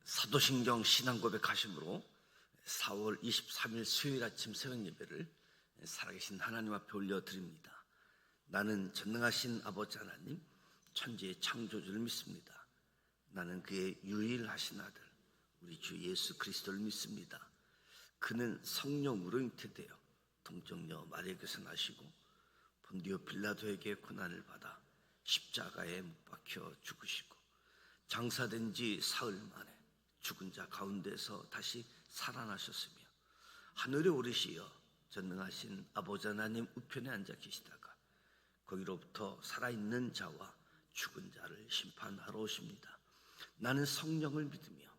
사도신경 신앙고백 하심으로 4월 23일 수요일 아침 새벽 예배를 살아계신 하나님 앞에 올려드립니다. 나는 전능하신 아버지 하나님, 천지의 창조주를 믿습니다. 나는 그의 유일하신 아들 우리 주 예수 그리스도를 믿습니다. 그는 성령으로 잉태되어 동정녀 마리아에게서 나시고 본디오 빌라도에게 고난을 받아 십자가에 못 박혀 죽으시고 장사된 지 사흘 만에 죽은 자 가운데서 다시 살아나셨으며 하늘에 오르시어 전능하신 아버지 하나님 우편에 앉아 계시다가 거기로부터 살아있는 자와 죽은 자를 심판하러 오십니다. 나는 성령을 믿으며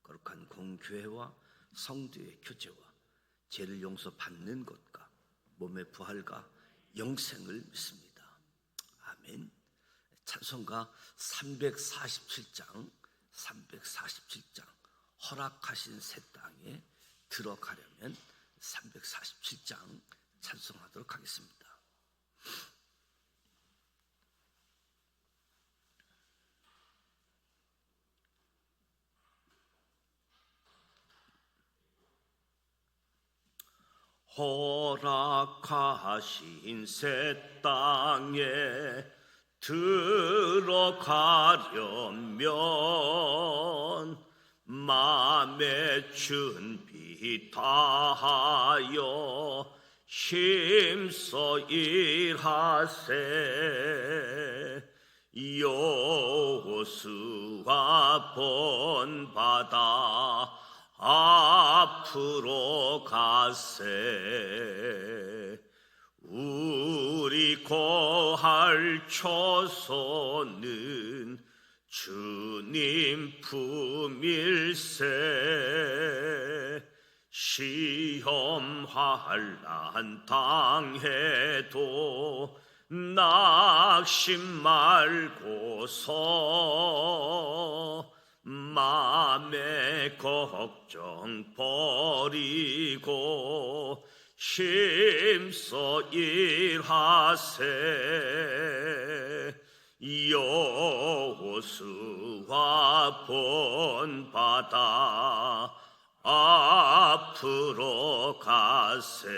거룩한 공교회와 성도의 교제와 죄를 용서받는 것과 몸의 부활과 영생을 믿습니다. 아멘. 찬송가 347장 허락하신 새 땅에 들어가려면 347장 찬송하도록 하겠습니다. 허락하신 새 땅에 들어가려면 마음의 준비 다하여 힘써 일하세. 여호수아 본받아 앞으로 가세. 우리 거할 초소는 주님 품일세. 시험 환난 당해도 낙심 말고서 맘의 걱정 버리고 힘써 일하세. 여호수아 본받아 앞으로 가세.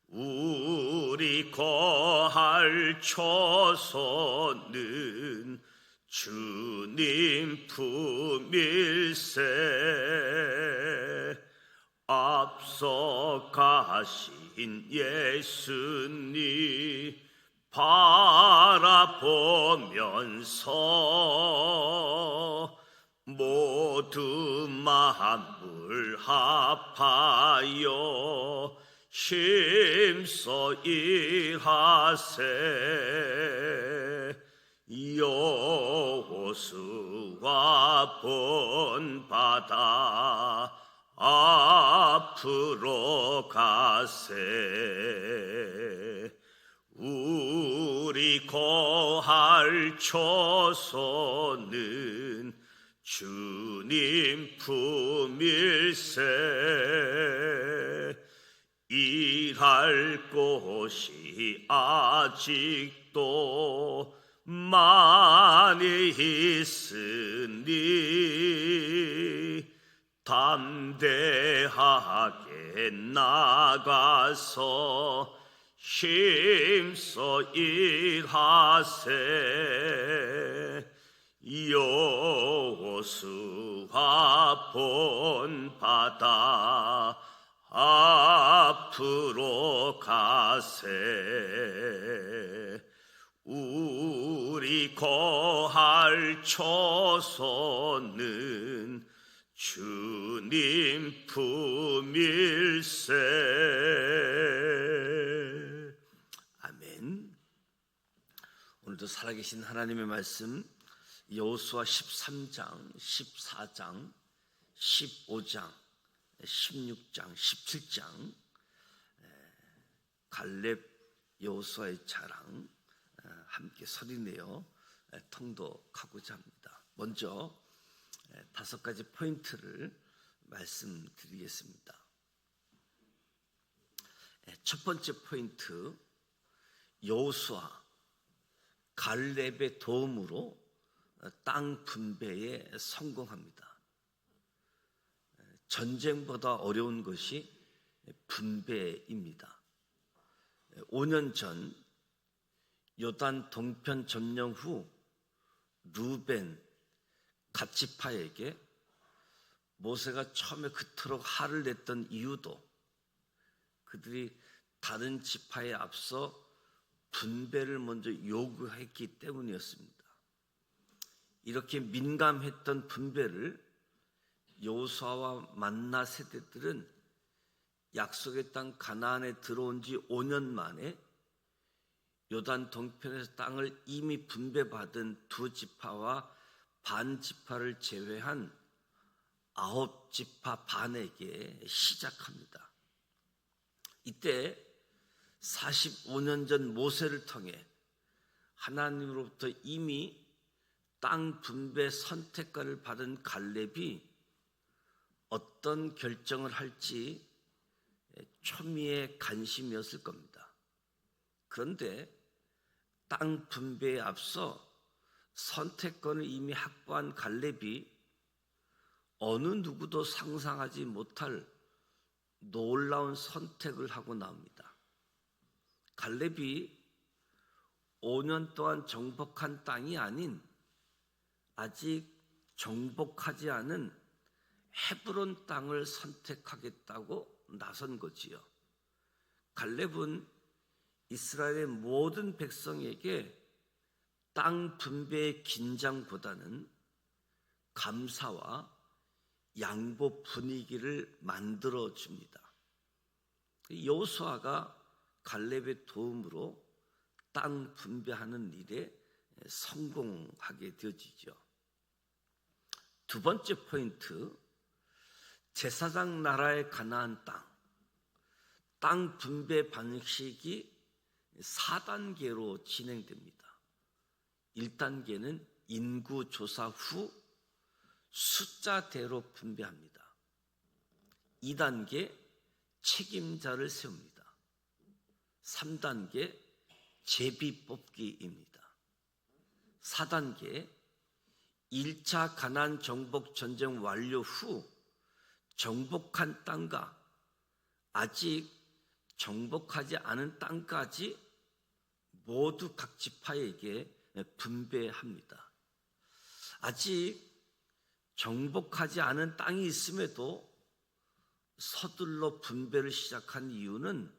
우리 거할 초소는 주님 품일세. 앞서 가신 예수님 바라보면서 모두 만물 합하여 힘써 일하세. 여호수아 본받아 앞으로 가세. 우리 거할 초소는 주님 품일세. 일할 곳이 아직도 많이 있으니 담대하게 나가서 힘써 일하세. 여호수아 본받아 앞으로 가세. 우리 거할 초소는 주님 품일세. 아멘. 오늘도 살아계신 하나님의 말씀 여호수아 13장, 14장, 15장, 16장, 17장 갈렙 여호수아의 자랑 함께 소리내어 통독하고자 합니다. 먼저 5가지 포인트를 말씀드리겠습니다. 첫 번째 포인트, 여호수아 갈렙의 도움으로 땅 분배에 성공합니다. 전쟁보다 어려운 것이 분배입니다. 5년 전 요단 동편 점령 후 루벤 갓지파에게 모세가 처음에 그토록 화를 냈던 이유도 그들이 다른 지파에 앞서 분배를 먼저 요구했기 때문이었습니다. 이렇게 민감했던 분배를 여호수아와 만나 세대들은 약속의 땅 가나안에 들어온 지 5년 만에 요단 동편에서 땅을 이미 분배받은 두 지파와 반 지파를 제외한 9지파 반에게 시작합니다. 이때 45년 전 모세를 통해 하나님으로부터 이미 땅 분배 선택권을 받은 갈렙이 어떤 결정을 할지 초미의 관심이었을 겁니다. 그런데 땅 분배에 앞서 선택권을 이미 확보한 갈렙이 어느 누구도 상상하지 못할 놀라운 선택을 하고 나옵니다. 갈렙이 5년 동안 정복한 땅이 아닌 아직 정복하지 않은 헤브론 땅을 선택하겠다고 나선 거지요. 갈렙은 이스라엘의 모든 백성에게 땅 분배의 긴장보다는 감사와 양보 분위기를 만들어 줍니다. 여호수아가 갈렙의 도움으로 땅 분배하는 일에 성공하게 되어지죠. 두 번째 포인트, 제사장 나라의 가나안 땅 분배 방식이 4단계로 진행됩니다. 1단계는 인구 조사 후 숫자대로 분배합니다. 2단계 책임자를 세웁니다. 3단계 제비 뽑기입니다. 4단계 1차 가나안 정복 전쟁 완료 후 정복한 땅과 아직 정복하지 않은 땅까지 모두 각 지파에게 분배합니다. 아직 정복하지 않은 땅이 있음에도 서둘러 분배를 시작한 이유는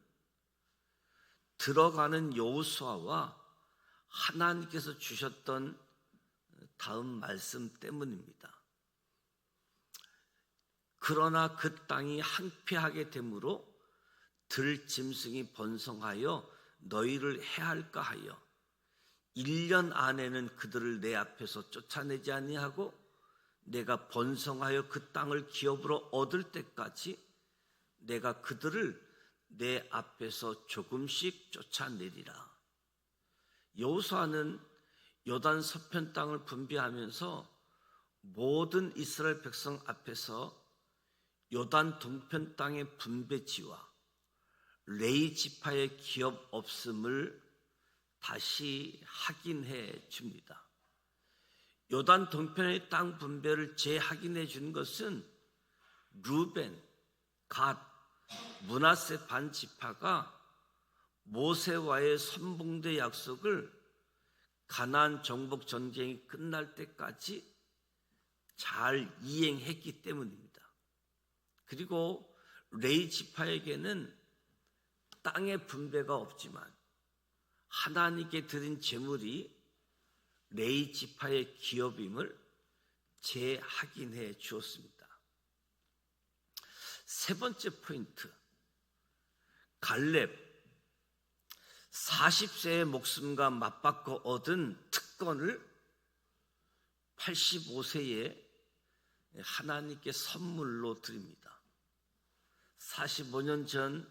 들어가는 여호수아와 하나님께서 주셨던 다음 말씀 때문입니다. 그러나 그 땅이 황폐하게 되므로 들짐승이 번성하여 너희를 해할까 하여 1년 안에는 그들을 내 앞에서 쫓아내지 아니하고 내가 번성하여 그 땅을 기업으로 얻을 때까지 내가 그들을 내 앞에서 조금씩 쫓아내리라. 여호수아는 요단 서편 땅을 분배하면서 모든 이스라엘 백성 앞에서 요단 동편 땅의 분배지와 레위 지파의 기업 없음을 다시 확인해 줍니다. 요단 동편의 땅 분배를 재확인해 준 것은 루벤, 갓, 므낫세 반 지파가 모세와의 선봉대 약속을 가나안 정복 전쟁이 끝날 때까지 잘 이행했기 때문입니다. 그리고 레위 지파에게는 땅의 분배가 없지만 하나님께 드린 제물이 레위 지파의 기업임을 재확인해 주었습니다. 세 번째 포인트, 갈렙 40세의 목숨과 맞바꿔 얻은 특권을 85세에 하나님께 선물로 드립니다. 45년 전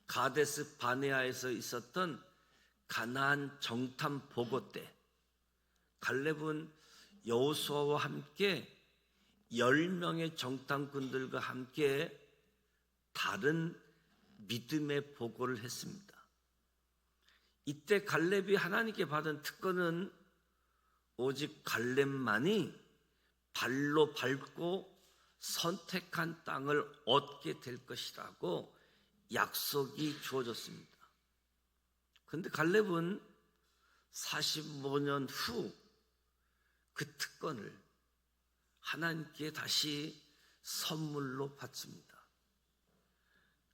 가데스 바네아에서 있었던 가나안 정탐 보고 때 갈렙은 여호수아와 함께 10명의 정탐꾼들과 함께 다른 믿음의 보고를 했습니다. 이때 갈렙이 하나님께 받은 특권은 오직 갈렙만이 발로 밟고 선택한 땅을 얻게 될 것이라고 약속이 주어졌습니다. 그런데 갈렙은 45년 후 그 특권을 하나님께 다시 선물로 바칩니다.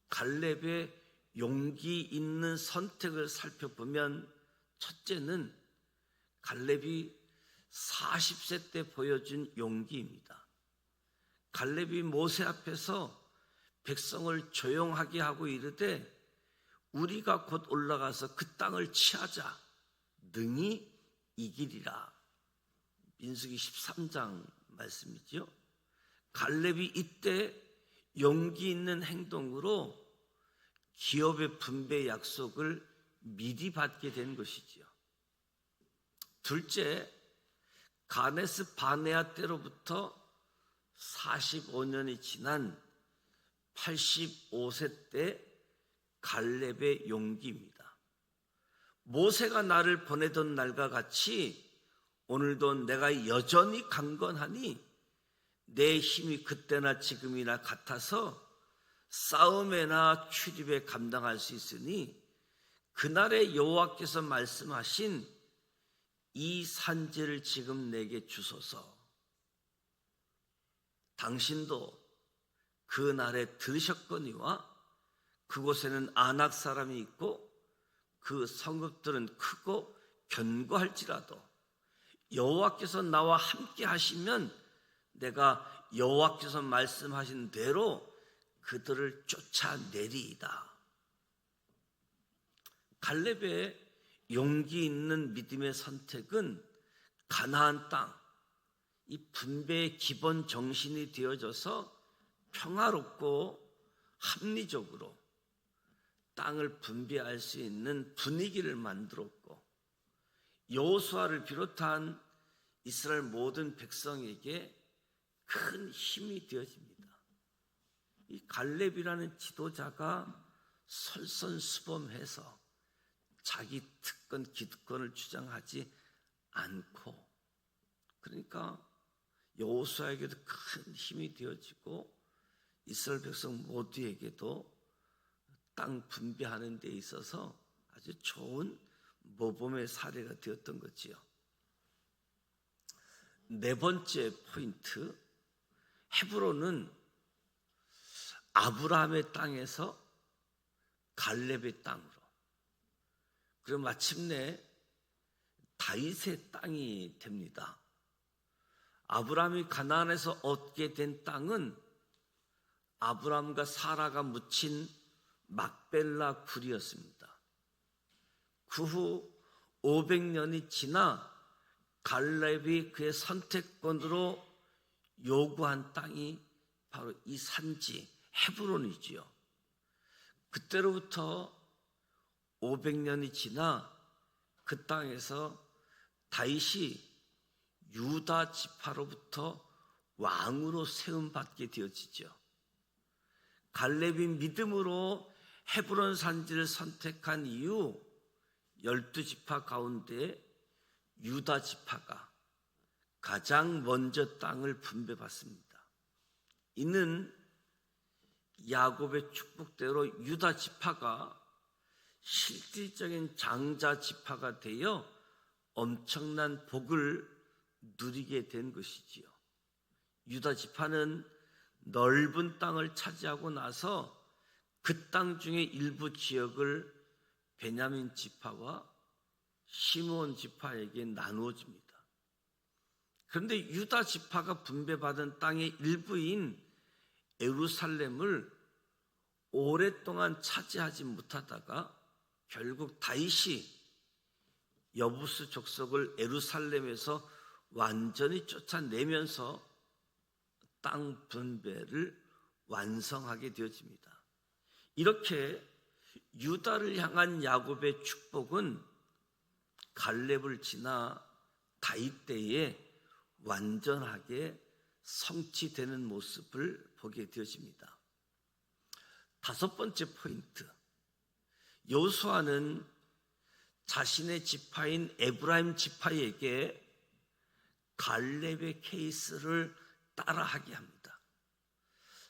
갈렙의 용기 있는 선택을 살펴보면, 첫째는 갈렙이 40세 때 보여준 용기입니다. 갈렙이 모세 앞에서 백성을 조용하게 하고 이르되 우리가 곧 올라가서 그 땅을 취하자, 능히 이기리라. 민수기 13장 말씀이죠. 갈렙이 이때 용기 있는 행동으로 기업의 분배 약속을 미리 받게 된 것이지요. 둘째, 가데스 바네아 때로부터 45년이 지난 85세 때 갈렙의 용기입니다. 모세가 나를 보내던 날과 같이 오늘도 내가 여전히 강건하니 내 힘이 그때나 지금이나 같아서 싸움에나 출입에 감당할 수 있으니 그날에 여호와께서 말씀하신 이 산지를 지금 내게 주소서. 당신도 그 날에 들으셨거니와 그곳에는 아낙 사람이 있고 그 성읍들은 크고 견고할지라도 여호와께서 나와 함께 하시면 내가 여호와께서 말씀하신 대로 그들을 쫓아내리이다. 갈렙의 용기 있는 믿음의 선택은 가나안 땅, 이 분배의 기본 정신이 되어져서 평화롭고 합리적으로 땅을 분배할 수 있는 분위기를 만들었고, 여호수아를 비롯한 이스라엘 모든 백성에게 큰 힘이 되어집니다. 이 갈렙이라는 지도자가 설선수범해서 자기 특권, 기득권을 주장하지 않고, 그러니까 여호수아에게도 큰 힘이 되어지고 이스라엘 백성 모두에게도 땅 분배하는 데 있어서 아주 좋은 모범의 사례가 되었던 거지요. 네 번째 포인트, 헤브론은 아브라함의 땅에서 갈렙의 땅으로, 그리고 마침내 다윗의 땅이 됩니다. 아브라함이 가나안에서 얻게 된 땅은 아브라함과 사라가 묻힌 막벨라 굴이었습니다. 그 후 500년이 지나 갈렙이 그의 선택권으로 요구한 땅이 바로 이 산지 헤브론이지요. 그때로부터 500년이 지나 그 땅에서 다윗이 유다 지파로부터 왕으로 세움받게 되어지죠. 갈렙이 믿음으로 헤브론 산지를 선택한 이후 12지파 가운데 유다 지파가 가장 먼저 땅을 분배받습니다. 이는 야곱의 축복대로 유다 지파가 실질적인 장자 지파가 되어 엄청난 복을 누리게 된 것이지요. 유다 지파는 넓은 땅을 차지하고 나서 그 땅 중에 일부 지역을 베냐민 지파와 시므온 지파에게 나누어집니다. 그런데 유다 지파가 분배받은 땅의 일부인 예루살렘을 오랫동안 차지하지 못하다가 결국 다윗이 여부스 족속을 예루살렘에서 완전히 쫓아내면서 땅 분배를 완성하게 되어집니다. 이렇게 유다를 향한 야곱의 축복은 갈렙을 지나 다윗 때에 완전하게 성취되는 모습을 보게 되어집니다. 다섯 번째 포인트, 여호수아는 자신의 지파인 에브라임 지파에게 갈렙의 케이스를 따라하게 합니다.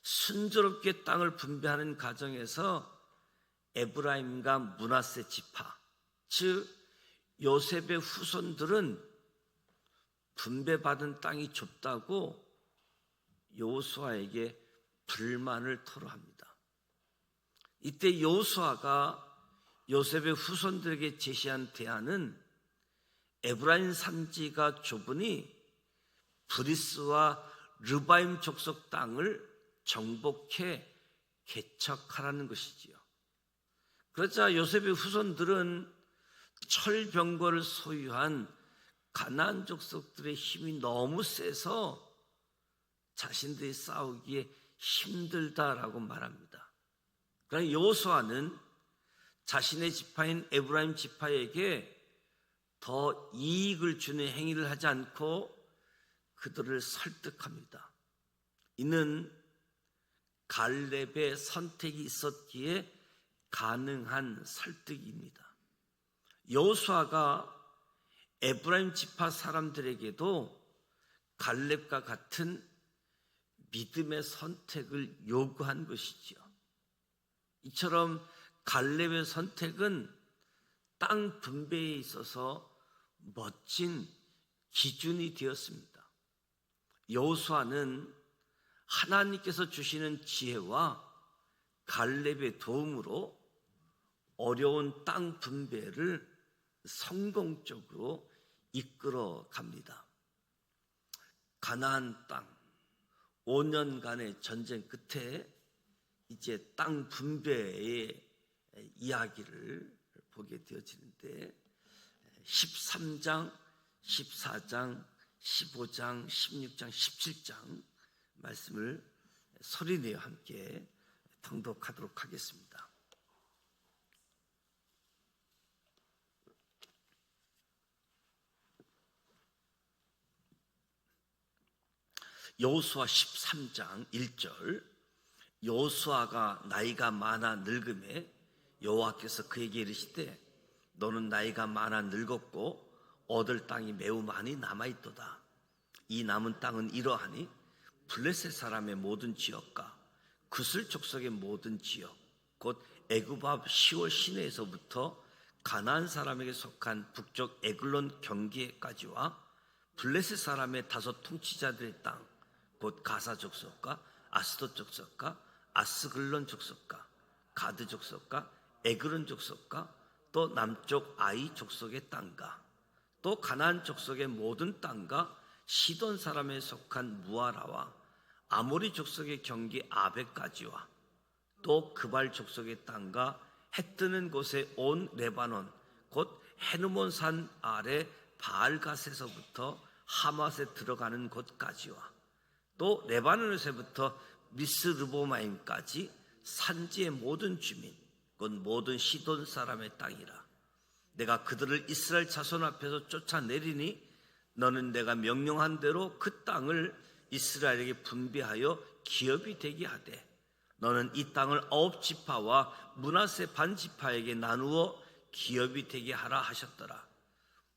순조롭게 땅을 분배하는 과정에서 에브라임과 므낫세 지파, 즉 요셉의 후손들은 분배받은 땅이 좁다고 여호수아에게 불만을 토로합니다. 이때 여호수아가 요셉의 후손들에게 제시한 대안은 에브라임 산지가 좁으니 브리스와 르바임 족속 땅을 정복해 개척하라는 것이지요. 그러자 요셉의 후손들은 철병거를 소유한 가나안 족속들의 힘이 너무 세서 자신들이 싸우기에 힘들다라고 말합니다. 그러나 여호수아는 자신의 지파인 에브라임 지파에게 더 이익을 주는 행위를 하지 않고 그들을 설득합니다. 이는 갈렙의 선택이 있었기에 가능한 설득입니다. 여호수아가 에브라임 지파 사람들에게도 갈렙과 같은 믿음의 선택을 요구한 것이지요. 이처럼 갈렙의 선택은 땅 분배에 있어서 멋진 기준이 되었습니다. 여호수아는 하나님께서 주시는 지혜와 갈렙의 도움으로 어려운 땅 분배를 성공적으로 이끌어 갑니다. 가나안 땅 5년간의 전쟁 끝에 이제 땅 분배의 이야기를 보게 되어지는데 13장, 14장, 15장, 16장, 17장 말씀을 소리내어 함께 통독하도록 하겠습니다. 여호수아 13장 1절. 여호수아가 나이가 많아 늙음에 여호와께서 그에게 이르시되 너는 나이가 많아 늙었고 얻을 땅이 매우 많이 남아있도다. 이 남은 땅은 이러하니 블레셋 사람의 모든 지역과 구슬 족속의 모든 지역 곧 애굽 앞 시월 시내에서부터 가나안 사람에게 속한 북쪽 에글론 경계까지와 블레셋 사람의 다섯 통치자들의 땅 곧 가사 족속과 아스돗 족속과 아스글론 족속과 가드 족속과 에그론 족속과 또 남쪽 아이 족속의 땅과 또 가나안 족속의 모든 땅과 시돈 사람에 속한 무아라와 아모리 족속의 경계 아베까지와 또 그발 족속의 땅과 해 뜨는 곳에 온 레바논 곧 헤르몬 산 아래 바알갓에서부터 하맛에 들어가는 곳까지와 또 레바논에서부터 미스르보마임까지 산지의 모든 주민 곧 모든 시돈 사람의 땅이라. 내가 그들을 이스라엘 자손 앞에서 쫓아내리니 너는 내가 명령한 대로 그 땅을 이스라엘에게 분배하여 기업이 되게 하되 너는 이 땅을 9지파와 므낫세 반지파에게 나누어 기업이 되게 하라 하셨더라.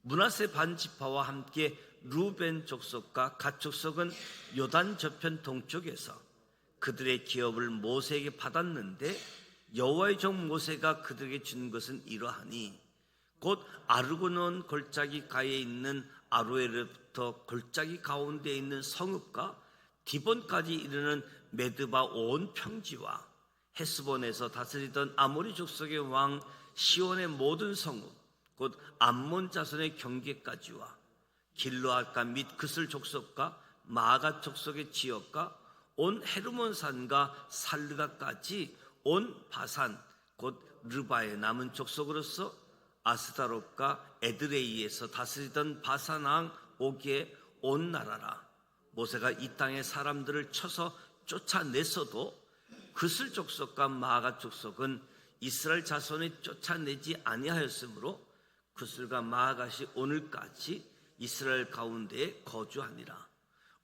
므낫세 반지파와 함께 루벤 족속과 갓 족속은 요단 저편 동쪽에서 그들의 기업을 모세에게 받았는데 여호와의 종 모세가 그들에게 준 것은 이러하니 곧 아르고논 골짜기 가에 있는 아로에르부터 골짜기 가운데에 있는 성읍과 디본까지 이르는 메드바 온 평지와 헤스본에서 다스리던 아모리 족속의 왕 시온의 모든 성읍 곧 암몬 자손의 경계까지와 길르앗과 및 그슬 족속과 마가 족속의 지역과 온 헤르몬 산과 살르가까지 온 바산 곧 르바의 남은 족속으로서 아스다롯과 에드레이에서 다스리던 바산 왕 오기의 온 나라라. 모세가 이 땅의 사람들을 쳐서 쫓아냈어도 그슬 족속과 마가 족속은 이스라엘 자손이 쫓아내지 아니하였으므로 그슬과 마gat이 오늘까지 이스라엘 가운데에 거주하니라.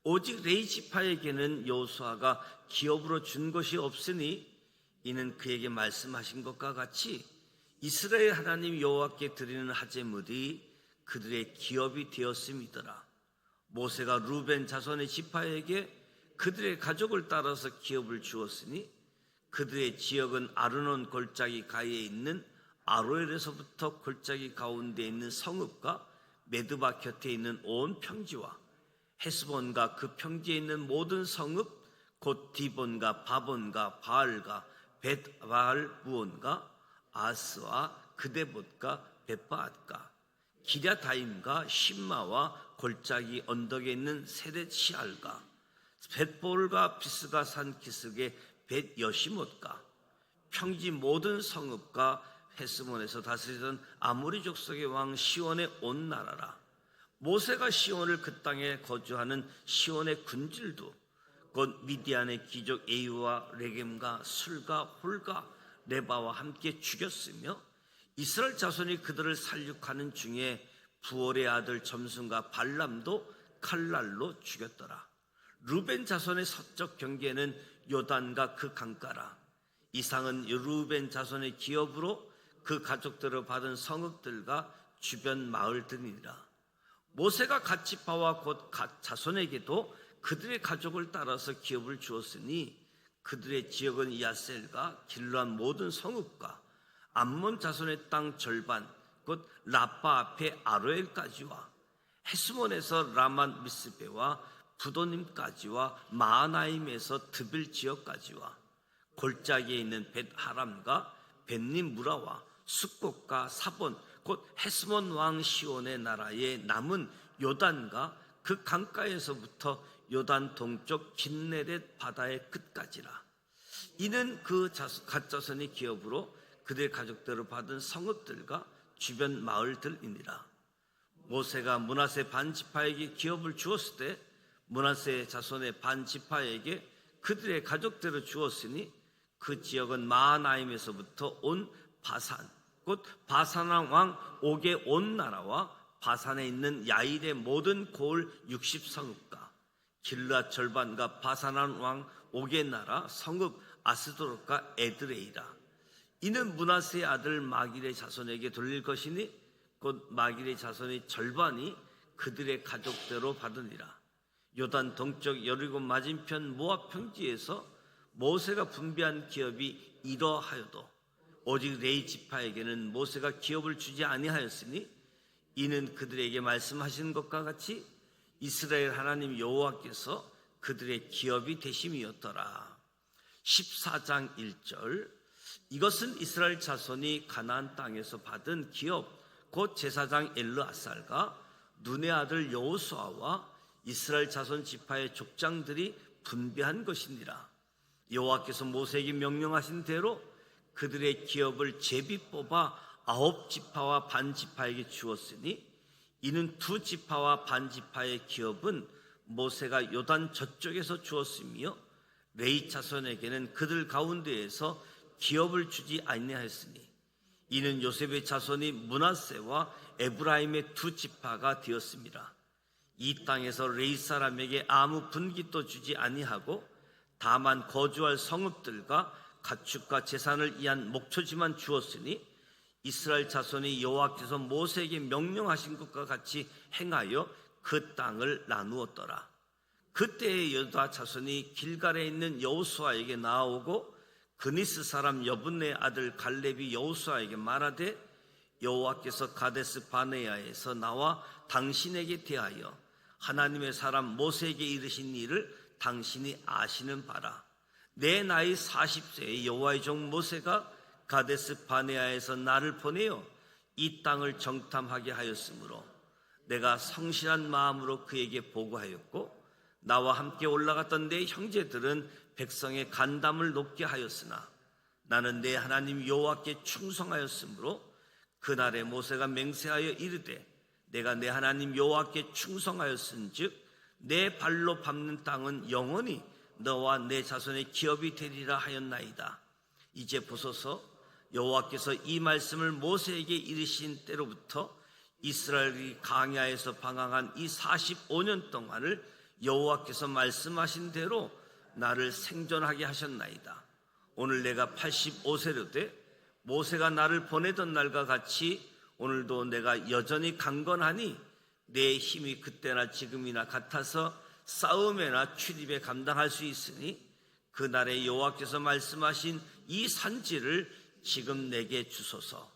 오직 레위 지파에게는 여호수아가 기업으로 준 것이 없으니 이는 그에게 말씀하신 것과 같이 이스라엘 하나님 여호와께 드리는 하제물이 그들의 기업이 되었음이더라. 모세가 루벤 자손의 지파에게 그들의 가족을 따라서 기업을 주었으니 그들의 지역은 아르논 골짜기 가에 있는 아로엘에서부터 골짜기 가운데 있는 성읍과 메드바 곁에 있는 온 평지와 헤스본과 그 평지에 있는 모든 성읍 곧 디본과 바본과 바알과 벳바알 부온과 아스와 그데봇과 벳바앗과 기랴다임과 심마와 골짜기 언덕에 있는 세렛 시알과 벳볼과 비스가 산 기슭의 벳 여시못과 평지 모든 성읍과 헤스몬에서 다스리던 아모리 족속의 왕 시온의 온 나라라. 모세가 시온을 그 땅에 거주하는 시온의 군질도 곧 미디안의 귀족 에이와 레겜과 술과 홀과 레바와 함께 죽였으며 이스라엘 자손이 그들을 살육하는 중에 부올의 아들 점순과 발람도 칼날로 죽였더라. 루벤 자손의 서쪽 경계는 요단과 그 강가라. 이상은 루벤 자손의 기업으로 그 가족들을 받은 성읍들과 주변 마을들이니라. 모세가 갓 지파와 곧 갓 자손에게도 그들의 가족을 따라서 기업을 주었으니 그들의 지역은 야셀과 길르한 모든 성읍과 암몬 자손의 땅 절반 곧 라빠 앞에 아로엘까지와 헤스몬에서 라만 미스베와 부도님까지와 마하나임에서 드빌 지역까지와 골짜기에 있는 벳하람과 벳님 무라와 숫곳과 사본 곧 헤스몬 왕 시온의 나라에 남은 요단과 그 강가에서부터 요단 동쪽 긴네렛 바다의 끝까지라. 이는 그 갓자손의 기업으로 그들의 가족들을 받은 성읍들과 주변 마을들이니라. 모세가 므낫세 반지파에게 기업을 주었을 때 므낫세 자손의 반지파에게 그들의 가족들을 주었으니 그 지역은 마하나임에서부터 온 바산 곧 바산왕 옥의 온 나라와 바산에 있는 야일의 모든 고을 60성읍과 길르앗 절반과 바산한 왕 옥의 나라 성읍 아스도롯과 에드레이라. 이는 므낫세의 아들 마길의 자손에게 돌릴 것이니 곧 마길의 자손의 절반이 그들의 가족대로 받으니라. 요단 동쪽 여리고 맞은편 모압 평지에서 모세가 분배한 기업이 이러하여도 오직 레위 지파에게는 모세가 기업을 주지 아니하였으니 이는 그들에게 말씀하신 것과 같이 이스라엘 하나님 여호와께서 그들의 기업이 되심이었더라. 14장 1절. 이것은 이스라엘 자손이 가나안 땅에서 받은 기업 곧 제사장 엘르아살과 눈의 아들 여호수아와 이스라엘 자손 지파의 족장들이 분배한 것이니라. 여호와께서 모세에게 명령하신 대로 그들의 기업을 제비 뽑아 9지파와 반지파에게 주었으니 이는 2지파와 반지파의 기업은 모세가 요단 저쪽에서 주었으며 레위 자손에게는 그들 가운데에서 기업을 주지 아니하였으니 이는 요셉의 자손이 므낫세와 에브라임의 2지파가 되었습니다. 이 땅에서 레위 사람에게 아무 분깃도 주지 아니하고 다만 거주할 성읍들과 가축과 재산을 위한 목초지만 주었으니 이스라엘 자손이 여호와께서 모세에게 명령하신 것과 같이 행하여 그 땅을 나누었더라. 그때의 여호다 자손이 길갈에 있는 여호수아에게 나아오고 그니스 사람 여분네 아들 갈렙이 여호수아에게 말하되 여호와께서 가데스 바네아에서 나와 당신에게 대하여 하나님의 사람 모세에게 이르신 일을 당신이 아시는 바라. 내 나이 40세의 여호와의 종 모세가 가데스 바네아에서 나를 보내어 이 땅을 정탐하게 하였으므로 내가 성실한 마음으로 그에게 보고하였고 나와 함께 올라갔던 내 형제들은 백성의 간담을 높게 하였으나 나는 내 하나님 여호와께 충성하였으므로 그날에 모세가 맹세하여 이르되 내가 내 하나님 여호와께 충성하였은즉 내 발로 밟는 땅은 영원히 너와 내 자손의 기업이 되리라 하였나이다. 이제 보소서 여호와께서 이 말씀을 모세에게 이르신 때로부터 이스라엘이 광야에서 방황한 이 45년 동안을 여호와께서 말씀하신 대로 나를 생존하게 하셨나이다. 오늘 내가 85세로 돼 모세가 나를 보내던 날과 같이 오늘도 내가 여전히 강건하니 내 힘이 그때나 지금이나 같아서 싸움에나 출입에 감당할 수 있으니 그날에 여호와께서 말씀하신 이 산지를 지금 내게 주소서.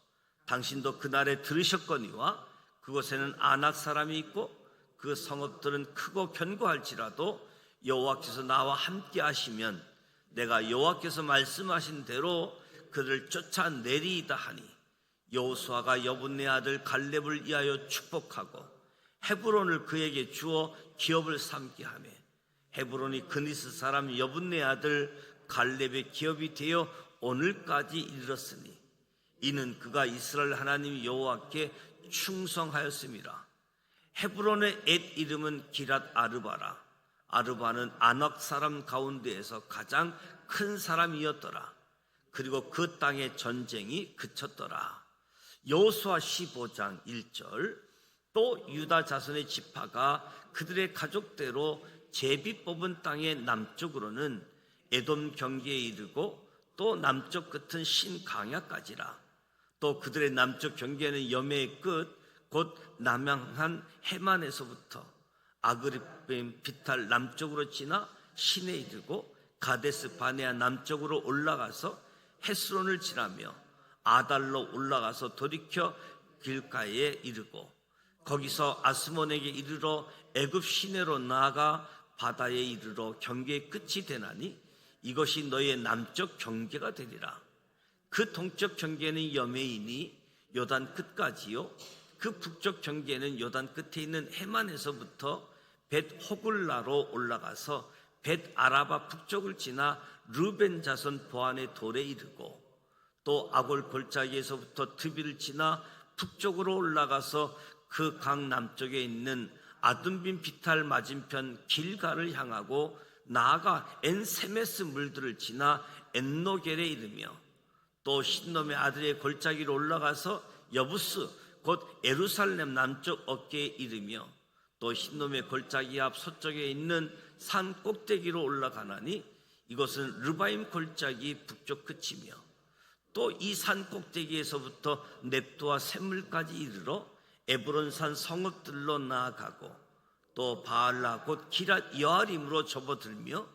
당신도 그날에 들으셨거니와 그곳에는 아낙 사람이 있고 그 성읍들은 크고 견고할지라도 여호와께서 나와 함께 하시면 내가 여호와께서 말씀하신 대로 그들을 쫓아내리이다 하니 여호수아가 여분네 아들 갈렙을 위하여 축복하고 헤브론을 그에게 주어 기업을 삼게 하며 헤브론이 그니스 사람 여분네 아들 갈렙의 기업이 되어 오늘까지 이르렀으니 이는 그가 이스라엘 하나님 여호와께 충성하였음이라. 헤브론의 옛 이름은 기랏 아르바라. 아르바는 아낙 사람 가운데에서 가장 큰 사람이었더라. 그리고 그 땅의 전쟁이 그쳤더라. 여호수아 15장 1절. 또 유다 자손의 지파가 그들의 가족대로 제비 뽑은 땅의 남쪽으로는 에돔 경계에 이르고 또 남쪽 끝은 신강야까지라. 또 그들의 남쪽 경계는 여매의 끝 곧 남향한 해만에서부터 아그리빔 비탈 남쪽으로 지나 신에 이르고 가데스 바네아 남쪽으로 올라가서 헤스론을 지나며 아달로 올라가서 돌이켜 길가에 이르고 거기서 아스몬에게 이르러 애굽 시내로 나아가 바다에 이르러 경계의 끝이 되나니 이것이 너희의 남쪽 경계가 되리라. 그 동쪽 경계는 여매이니 요단 끝까지요, 그 북쪽 경계는 요단 끝에 있는 해만에서부터 벳 호글라로 올라가서 벳 아라바 북쪽을 지나 르벤 자손 보안의 돌에 이르고 또 아골 골짜기에서부터 드비를 지나 북쪽으로 올라가서 그 강 남쪽에 있는 아둠빈 비탈 맞은편 길가를 향하고 나아가 엔세메스 물들을 지나 엔노겔에 이르며 또 신놈의 아들의 골짜기로 올라가서 여부스 곧 예루살렘 남쪽 어깨에 이르며 또 신놈의 골짜기 앞 서쪽에 있는 산 꼭대기로 올라가나니 이것은 르바임 골짜기 북쪽 끝이며 또 이 산 꼭대기에서부터 넵도와 샘물까지 이르러 에브론산 성읍들로 나아가고 또 바알라 곧 기랏 여아림으로 접어들며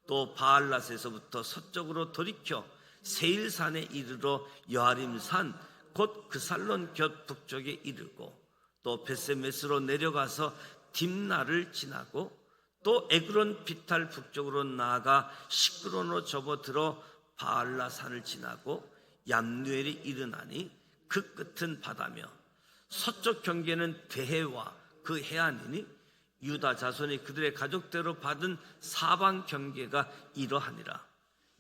또 바알랏에서부터 서쪽으로 돌이켜 세일산에 이르러 여아림산 곧 그살론 곁 북쪽에 이르고 또 베세메스로 내려가서 딥나를 지나고 또 에그론 비탈 북쪽으로 나아가 시크론으로 접어들어 바알라 산을 지나고 얌누엘이 이르나니 그 끝은 바다며 서쪽 경계는 대해와 그 해안이니 유다 자손이 그들의 가족대로 받은 사방 경계가 이러하니라.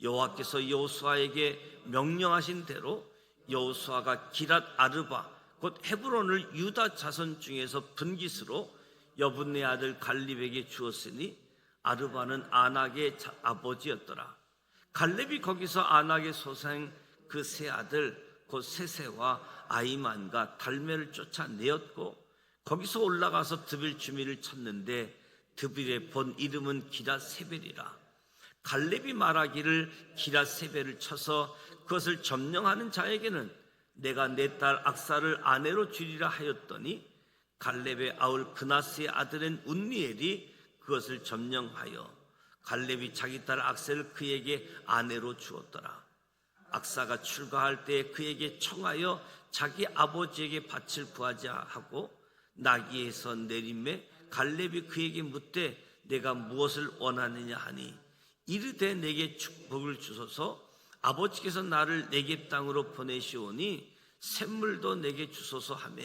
여호와께서 여호수아에게 명령하신 대로 여호수아가 기랏 아르바 곧 헤브론을 유다 자손 중에서 분깃으로 여분네 아들 갈렙에게 주었으니 아르바는 아낙의 아버지였더라. 갈렙이 거기서 아낙의 소생 그 세 아들 곧 세세와 아이만과 달메를 쫓아내었고 거기서 올라가서 드빌 주미를 쳤는데 드빌의 본 이름은 기랏 세벨이라. 갈렙이 말하기를 기랏 세벨을 쳐서 그것을 점령하는 자에게는 내가 내 딸 악사를 아내로 주리라 하였더니 갈렙의 아울 그나스의 아들인 운니엘이 그것을 점령하여 갈렙이 자기 딸 악사를 그에게 아내로 주었더라. 악사가 출가할 때에 그에게 청하여 자기 아버지에게 밭을 구하자 하고 나귀에서 내림에 갈렙이 그에게 묻되 내가 무엇을 원하느냐 하니 이르되 내게 축복을 주소서. 아버지께서 나를 네겝 땅으로 보내시오니 샘물도 내게 주소서 하며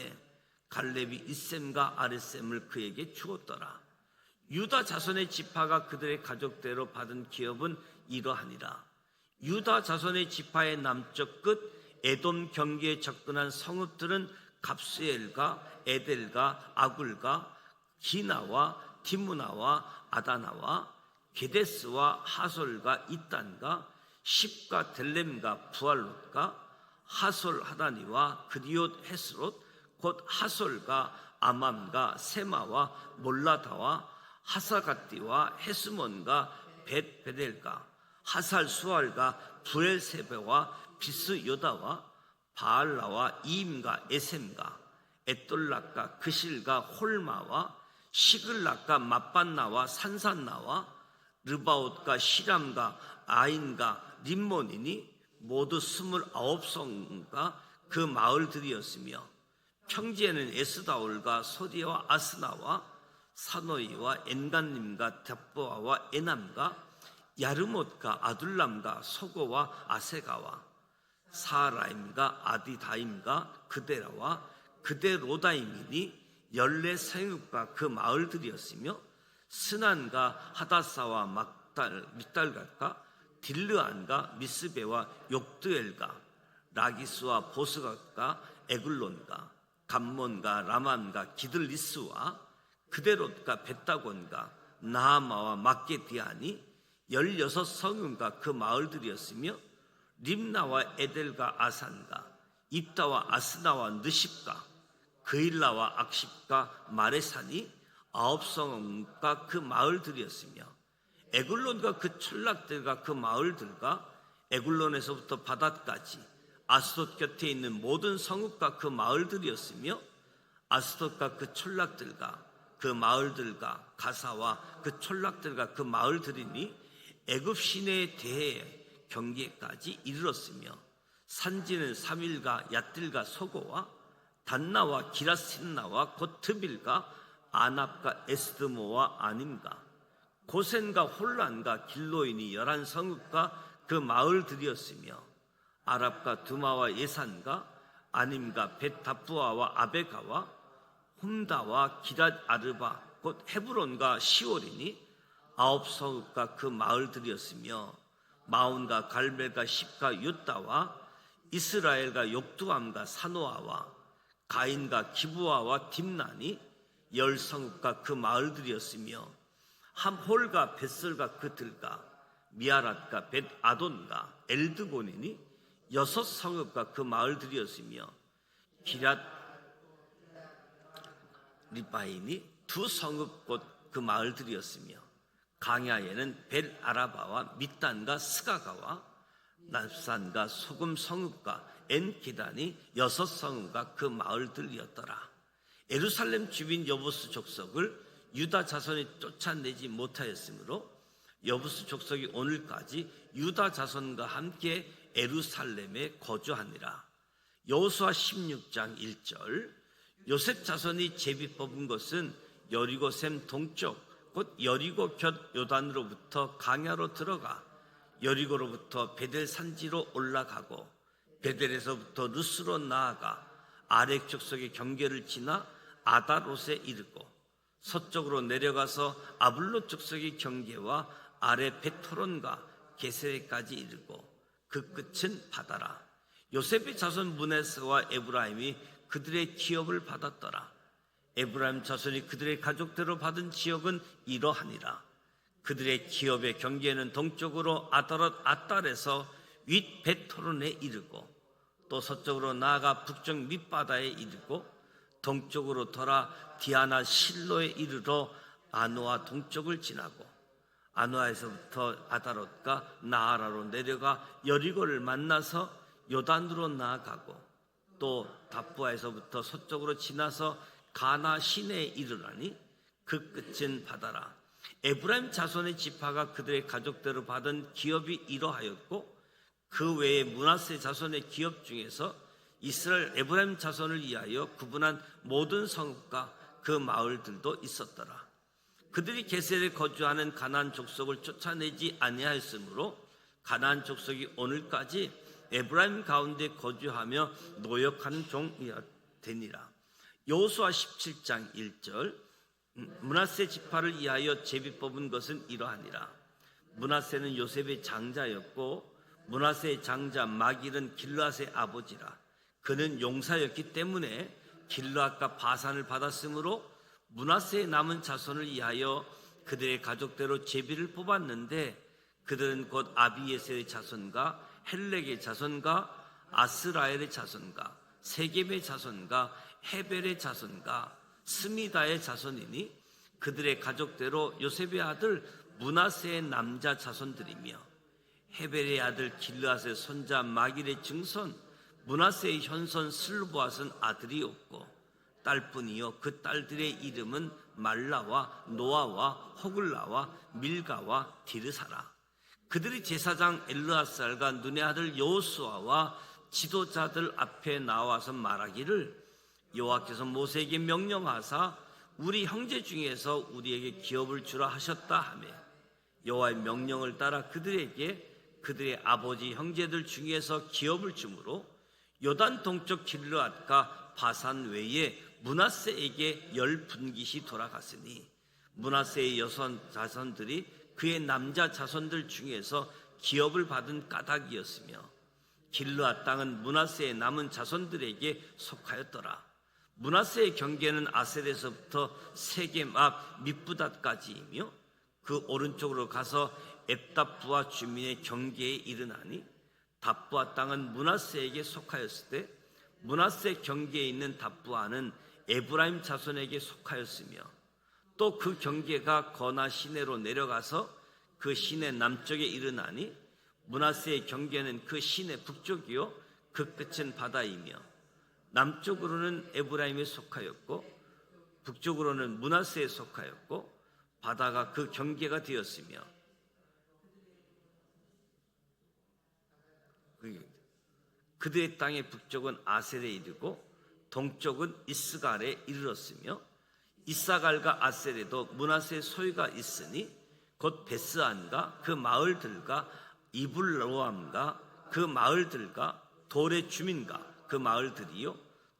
갈렙이 이셈과 아랫셈을 그에게 주었더라. 유다 자손의 지파가 그들의 가족대로 받은 기업은 이러하니라. 유다 자손의 지파의 남쪽 끝 에돔 경계에 접근한 성읍들은 갑스엘과 에델과 아굴과 기나와 디무나와 아다나와 게데스와 하솔과 이단과 십과 델렘과 부알롯과 하솔 하다니와 그리옷 헤스롯 곧 하솔과 아맘과 세마와 몰라다와 하사갓디와 헤스몬과 벳베델과 하살 수알과 부엘세베와 비스 요다와 바알라와 이임과 에셈과 에돌락과 그실과 홀마와 시글락과 맛반나와 산산나와 르바옷과 시람과 아인과 림몬이니 모두 29성과 그 마을들이었으며 평지에는 에스다올과 소디와 아스나와 사노이와 엔간님과 답보아와 에남과 야르못과 아둘람과 소고와 아세가와 사라임과 아디다임과 그데라와 그데로다임이니 14성읍과 그 마을들이었으며 스난과 하다사와 믹달갓과 딜르안과 미스베와 욕드엘과 라기스와 보스갓과 에글론과 감몬과 라만과 기들리스와 그데롯과 벳다곤과 나하마와 막게디아니 16성읍과 그 마을들이었으며 림나와 에델과 아산과 입다와 아스나와 느십과 그일라와 악십과 마레산이 9성읍과 그 마을들이었으며 에글론과 그촌락들과 그 마을들과 에글론에서부터 바닷까지 아스돗 곁에 있는 모든 성읍과 그 마을들이었으며 아스돗과 그촌락들과 그 마을들과 가사와 그촌락들과 그 마을들이니 애굽 시내에 대해 경계까지 이르렀으며 산지는 3일과 얏들과 소고와 단나와 기라신나와 고트빌과 아납과 에스드모와 아님과 고센과 홀란과 길로인이 11성읍과 그 마을들이었으며 아랍과 두마와 예산과 아님과 벳다푸아와 아베가와 홈다와 기랏 아르바 곧 헤브론과 시올이니 9성읍과 그 마을들이었으며 마온과 갈멜과 십과 유다와 이스라엘과 욕두암과 사노아와 가인과 기부아와 딥난이 10성읍과 그 마을들이었으며 함홀과 벳설과 그 들과 미아랏과 벳아돈과 엘드곤이니 6성읍과 그 마을들이었으며 기랏 리바인이 2성읍 곧 그 마을들이었으며 강야에는 벳아라바와 밑단과 스가가와 납산과 소금 성읍과 엔기단이 6성읍과 그 마을들이었더라. 예루살렘 주민 여부스 족속을 유다 자손이 쫓아내지 못하였으므로 여부스 족속이 오늘까지 유다 자손과 함께 예루살렘에 거주하니라. 여호수아 16장 1절 요셉 자손이 제비 뽑은 것은 여리고샘 동쪽 곧 여리고 곁 요단으로부터 강야로 들어가 여리고로부터 베델 산지로 올라가고 베델에서부터 루스로 나아가 아렉 족속의 경계를 지나 아다롯에 이르고 서쪽으로 내려가서 아블롯 족속의 경계와 아래 베토론과 게세레까지 이르고 그 끝은 바다라. 요셉의 자손 므낫세와 에브라임이 그들의 기업을 받았더라. 에브라임 자손이 그들의 가족대로 받은 지역은 이러하니라. 그들의 기업의 경계는 동쪽으로 아다롯 아달에서 윗 베토론에 이르고 또 서쪽으로 나아가 북쪽 밑바다에 이르고 동쪽으로 돌아 디아나 실로에 이르러 아노아 동쪽을 지나고 아노아에서부터 아다롯과 나아라로 내려가 여리고를 만나서 요단으로 나아가고 또 답부아에서부터 서쪽으로 지나서 가나 시내에 이르라니 그 끝은 바다라. 에브라임 자손의 지파가 그들의 가족대로 받은 기업이 이러하였고 그 외에 므낫세 자손의 기업 중에서 이스라엘 에브라임 자손을 위하여 구분한 모든 성읍과 그 마을들도 있었더라. 그들이 게셀에 거주하는 가나안 족속을 쫓아내지 아니하였으므로 가나안 족속이 오늘까지 에브라임 가운데 거주하며 노역하는 종이 되니라. 여호수아 17장 1절 므낫세 지파를 위하여 제비 뽑은 것은 이러하니라. 므낫세는 요셉의 장자였고 므낫세의 장자 마길은 길르앗의 아버지라. 그는 용사였기 때문에 길르앗과 바산을 받았으므로 므낫세의 남은 자손을 위하여 그들의 가족대로 제비를 뽑았는데 그들은 곧 아비에셀의 자손과 헬렉의 자손과 아스라엘의 자손과 세겜의 자손과 헤벨의 자손과 스미다의 자손이니 그들의 가족대로 요셉의 아들 므낫세의 남자 자손들이며 헤벨의 아들 길르앗의 손자 마길의 증손 므낫세의 현손 슬보앗은 아들이 없고 딸뿐이요 그 딸들의 이름은 말라와 노아와 호글라와 밀가와 디르사라. 그들이 제사장 엘르아살과 눈의 아들 여호수아와 지도자들 앞에 나와서 말하기를 여호와께서 모세에게 명령하사 우리 형제 중에서 우리에게 기업을 주라 하셨다 하며 여호와의 명령을 따라 그들에게 그들의 아버지 형제들 중에서 기업을 주므로 요단 동쪽 길르앗과 바산 외에 므낫세에게 10분깃이 돌아갔으니 므낫세의 여섯 자손들이 그의 남자 자손들 중에서 기업을 받은 까닭이었으며 길르앗 땅은 므낫세의 남은 자손들에게 속하였더라. 므낫세의 경계는 아셀에서부터 세겜 앞 밑부닷까지이며 그 오른쪽으로 가서 앱답부와 주민의 경계에 이르나니 답부아 땅은 므낫세에게 속하였을 때 므낫세 경계에 있는 답부아는 에브라임 자손에게 속하였으며 또 그 경계가 거나 시내로 내려가서 그 시내 남쪽에 이르나니 므낫세의 경계는 그 시내 북쪽이요 그 끝은 바다이며 남쪽으로는 에브라임에 속하였고 북쪽으로는 므낫세에 속하였고 바다가 그 경계가 되었으며 그들의 땅의 북쪽은 아셀에 이르고 동쪽은 이스갈에 이르렀으며 이사갈과 아셀에도 므낫세의 소유가 있으니 곧 베스안과 그 마을들과 이블로암과 그 마을들과 돌의 주민과 그 마을들이요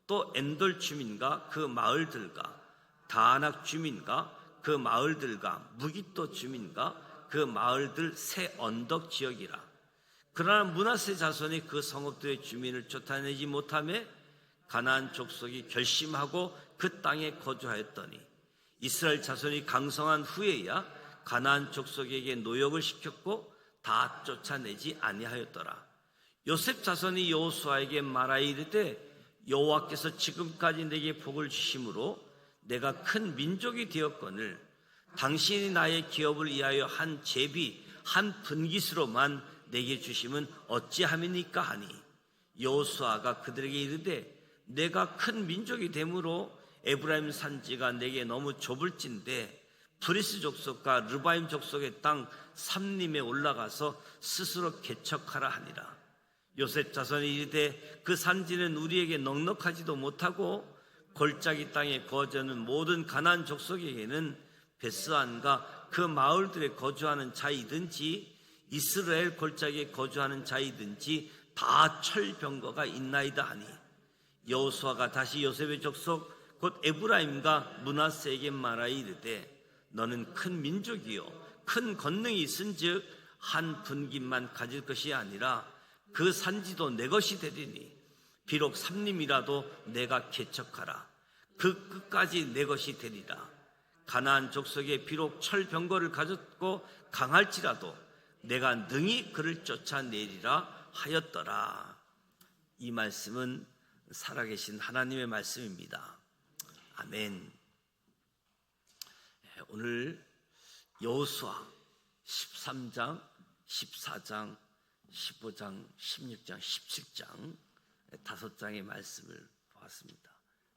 또 엔돌 주민과 그 마을들과 다낙 주민과 그 마을들과 무기또 주민과 그 마을들 새 언덕 지역이라. 그러나 므낫세 자손이 그 성읍들의 주민을 쫓아내지 못하며 가나안 족속이 결심하고 그 땅에 거주하였더니 이스라엘 자손이 강성한 후에야 가나안 족속에게 노역을 시켰고 다 쫓아내지 아니하였더라. 요셉 자손이 여호수아에게 말하이르되 여호와께서 지금까지 내게 복을 주심으로 내가 큰 민족이 되었거늘 당신이 나의 기업을 위하여 한 제비 한 분깃으로만 내게 주심은 어찌함이니까 하니 여호수아가 그들에게 이르되 내가 큰 민족이 되므로 에브라임 산지가 내게 너무 좁을진데 브리스 족속과 르바임 족속의 땅 삼림에 올라가서 스스로 개척하라 하니라. 요셉 자손이 이르되 그 산지는 우리에게 넉넉하지도 못하고 골짜기 땅에 거주하는 모든 가나안 족속에게는 베스안과 그 마을들에 거주하는 자이든지 이스라엘 골짜기에 거주하는 자이든지 다 철병거가 있나이다 하니 여호수아가 다시 요셉의 족속 곧 에브라임과 므낫세에게 말하이르되 너는 큰 민족이요 큰 권능이 있은즉 한 분깃만 가질 것이 아니라 그 산지도 내 것이 되리니 비록 삼림이라도 내가 개척하라. 그 끝까지 내 것이 되리라. 가나안 족속에 비록 철병거를 가졌고 강할지라도 내가 능히 그를 쫓아내리라 하였더라. 이 말씀은 살아계신 하나님의 말씀입니다. 아멘. 오늘 여호수아 13장, 14장, 15장, 16장, 17장 5장의 말씀을 보았습니다.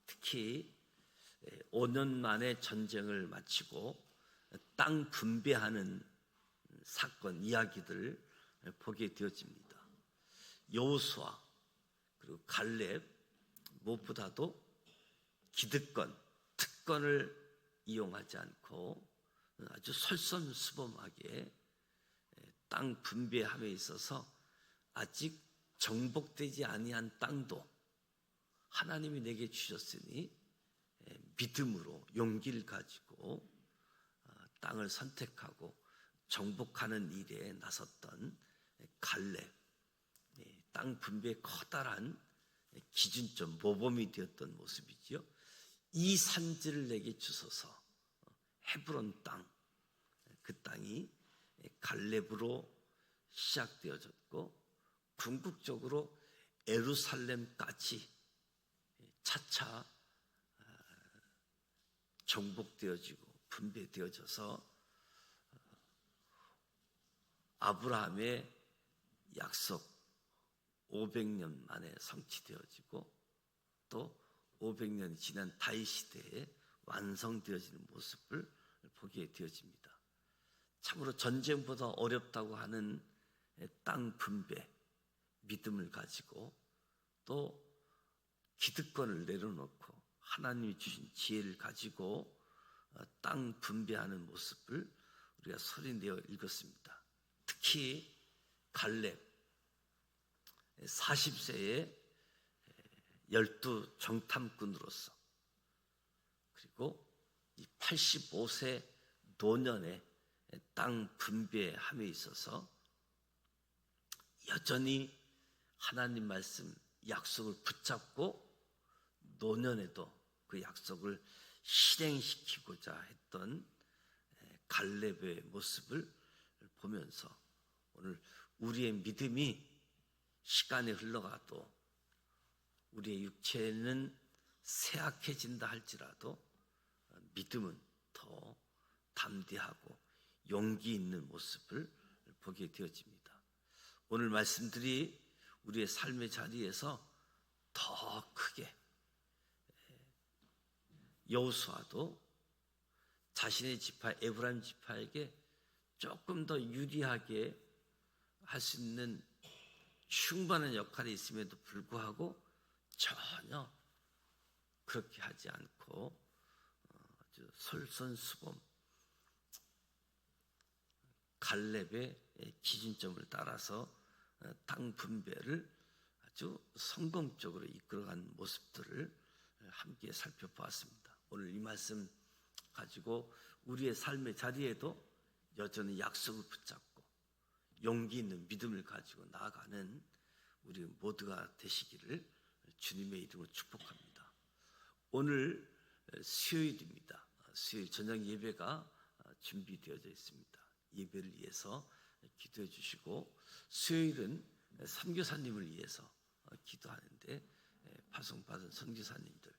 특히 5년 만에 전쟁을 마치고 땅 분배하는 사건 이야기들을 보게 되어집니다. 여호수아 그리고 갈렙 무엇보다도 기득권, 특권을 이용하지 않고 아주 솔선수범하게 땅 분배함에 있어서 아직 정복되지 아니한 땅도 하나님이 내게 주셨으니 믿음으로 용기를 가지고 땅을 선택하고 정복하는 일에 나섰던 갈렙, 땅 분배의 커다란 기준점 모범이 되었던 모습이지요. 이 산지를 내게 주소서. 헤브론 땅, 그 땅이 갈렙으로 시작되어졌고 궁극적으로 예루살렘까지 차차 정복되어지고 분배되어져서 아브라함의 약속 500년 만에 성취되어지고 또 500년이 지난 다윗 시대에 완성되어지는 모습을 보게 되어집니다. 참으로 전쟁보다 어렵다고 하는 땅 분배, 믿음을 가지고 또 기득권을 내려놓고 하나님이 주신 지혜를 가지고 땅 분배하는 모습을 우리가 소리내어 읽었습니다. 특히 갈렙 40세에 12 정탐꾼으로서, 그리고 이 85세 노년의 땅 분배함에 있어서 여전히 하나님 말씀 약속을 붙잡고 노년에도 그 약속을 실행시키고자 했던 갈렙의 모습을 보면서 오늘 우리의 믿음이 시간이 흘러가도 우리의 육체는 쇠약해진다 할지라도 믿음은 더 담대하고 용기 있는 모습을 보게 되어집니다. 오늘 말씀들이 우리의 삶의 자리에서 더 크게 여호수아도 자신의 지파 에브라임 지파에게 조금 더 유리하게 할 수 있는 충분한 역할이 있음에도 불구하고 전혀 그렇게 하지 않고 아주 솔선수범 갈렙의 기준점을 따라서 땅 분배를 아주 성공적으로 이끌어간 모습들을 함께 살펴보았습니다. 오늘 이 말씀 가지고 우리의 삶의 자리에도 여전히 약속을 붙잡고 용기 있는 믿음을 가지고 나아가는 우리 모두가 되시기를 주님의 이름으로 축복합니다. 오늘 수요일입니다. 수요일 저녁 예배가 준비되어져 있습니다. 예배를 위해서 기도해 주시고, 수요일은 선교사님을 위해서 기도하는데 파송받은 선교사님들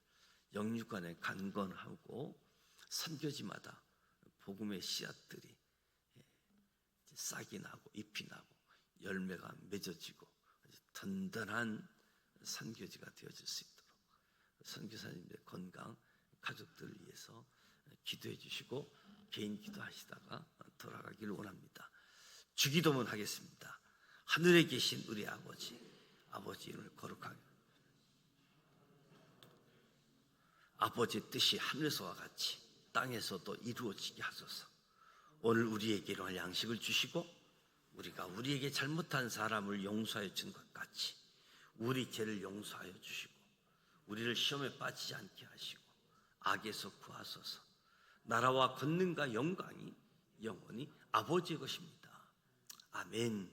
영육간에 간건하고 선교지마다 복음의 씨앗들이 싹이 나고 잎이 나고 열매가 맺어지고 든든한 선교지가 되어질 수 있도록 선교사님들의 건강, 가족들을 위해서 기도해 주시고 개인 기도하시다가 돌아가기를 원합니다. 주기도문 하겠습니다. 하늘에 계신 우리 아버지, 아버지 이름을 거룩하게, 아버지의 뜻이 하늘에서와 같이 땅에서도 이루어지게 하소서. 오늘 우리에게 일용할 양식을 주시고 우리가 우리에게 잘못한 사람을 용서하여 준 것 같이 우리 죄를 용서하여 주시고 우리를 시험에 빠지지 않게 하시고 악에서 구하소서. 나라와 권능과 영광이 영원히 아버지의 것입니다. 아멘.